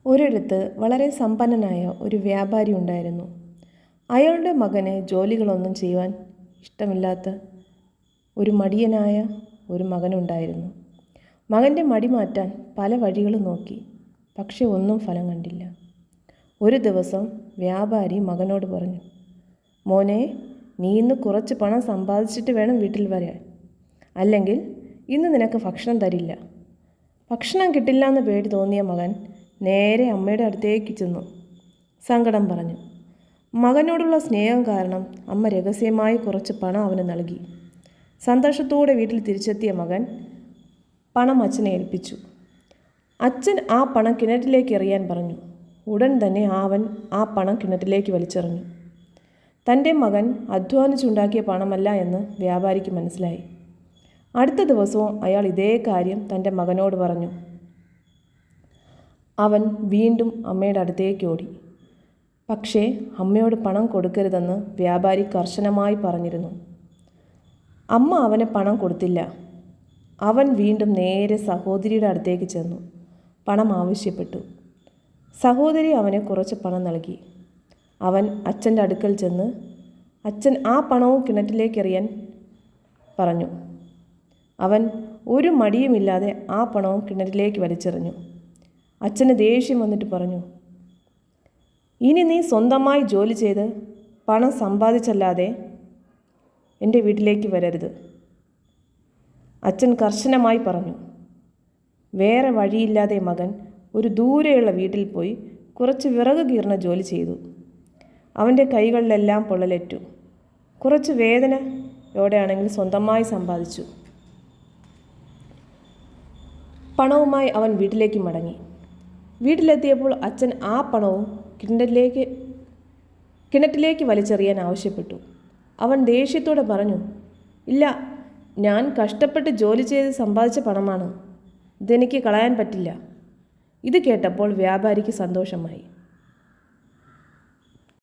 ഒരിടത്ത് വളരെ സമ്പന്നനായ ഒരു വ്യാപാരി ഉണ്ടായിരുന്നു. അയാളുടെ മകന് ജോലികളൊന്നും ചെയ്യുവാൻ ഇഷ്ടമില്ലാത്ത ഒരു മടിയനായ ഒരു മകനുണ്ടായിരുന്നു. മകൻ്റെ മടി മാറ്റാൻ പല വഴികളും നോക്കി, പക്ഷെ ഒന്നും ഫലം കണ്ടില്ല. ഒരു ദിവസം വ്യാപാരി മകനോട് പറഞ്ഞു, മോനെ, നീ ഇന്ന് കുറച്ച് പണം സമ്പാദിച്ചിട്ട് വേണം വീട്ടിൽ വരാൻ, അല്ലെങ്കിൽ ഇന്ന് നിനക്ക് ഭക്ഷണം തരില്ല. ഭക്ഷണം കിട്ടില്ല എന്ന് പേടി തോന്നിയ മകൻ നേരെ അമ്മയുടെ അടുത്തേക്ക് ചെന്നു സങ്കടം പറഞ്ഞു. മകനോടുള്ള സ്നേഹം കാരണം അമ്മ രഹസ്യമായി കുറച്ച് പണം അവന് നൽകി. സന്തോഷത്തോടെ വീട്ടിൽ തിരിച്ചെത്തിയ മകൻ പണം അച്ഛനെ ഏൽപ്പിച്ചു. അച്ഛൻ ആ പണം കിണറ്റിലേക്ക് എറിയാൻ പറഞ്ഞു. ഉടൻ തന്നെ അവൻ ആ പണം കിണറ്റിലേക്ക് വലിച്ചെറിഞ്ഞു. തൻ്റെ മകൻ അധ്വാനിച്ചുണ്ടാക്കിയ പണമല്ല എന്ന് വ്യാപാരിക്ക് മനസ്സിലായി. അടുത്ത ദിവസവും അയാൾ ഇതേ കാര്യം തൻ്റെ മകനോട് പറഞ്ഞു. അവൻ വീണ്ടും അമ്മയുടെ അടുത്തേക്ക് ഓടി. പക്ഷേ അമ്മയോട് പണം കൊടുക്കരുതെന്ന് വ്യാപാരി കർശനമായി പറഞ്ഞിരുന്നു. അമ്മ അവന് പണം കൊടുത്തില്ല. അവൻ വീണ്ടും നേരെ സഹോദരിയുടെ അടുത്തേക്ക് ചെന്നു പണം ആവശ്യപ്പെട്ടു. സഹോദരി അവന് കുറച്ച് പണം നൽകി. അവൻ അച്ഛൻ്റെ അടുക്കൽ ചെന്ന് അച്ഛൻ ആ പണവും കിണറ്റിലേക്ക് എറിയാൻ പറഞ്ഞു. അവൻ ഒരു മടിയുമില്ലാതെ ആ പണവും കിണറ്റിലേക്ക് വലിച്ചെറിഞ്ഞു. അച്ഛന് ദേഷ്യം വന്നിട്ട് പറഞ്ഞു, ഇനി നീ സ്വന്തമായി ജോലി ചെയ്ത് പണം സമ്പാദിച്ചല്ലാതെ എൻ്റെ വീട്ടിലേക്ക് വരരുത്. അച്ഛൻ കർശനമായി പറഞ്ഞു. വേറെ വഴിയില്ലാതെ മകൻ ഒരു ദൂരെയുള്ള വീട്ടിൽ പോയി കുറച്ച് വിറക് കീറുന്ന ജോലി ചെയ്തു. അവൻ്റെ കൈകളിലെല്ലാം പൊള്ളലേറ്റു. കുറച്ച് വേദനയോടെയാണെങ്കിൽ സ്വന്തമായി സമ്പാദിച്ചു. പണവുമായി അവൻ വീട്ടിലേക്ക് മടങ്ങി. വീട്ടിലെത്തിയപ്പോൾ അച്ഛൻ ആ പണവും കിണറ്റിലേക്ക് വലിച്ചെറിയാൻ ആവശ്യപ്പെട്ടു. അവൻ ദേഷ്യത്തോടെ പറഞ്ഞു, ഇല്ല, ഞാൻ കഷ്ടപ്പെട്ട് ജോലി ചെയ്ത് സമ്പാദിച്ച പണമാണ്, ഇതെനിക്ക് കളയാൻ പറ്റില്ല. ഇത് കേട്ടപ്പോൾ വ്യാപാരിക്ക് സന്തോഷമായി.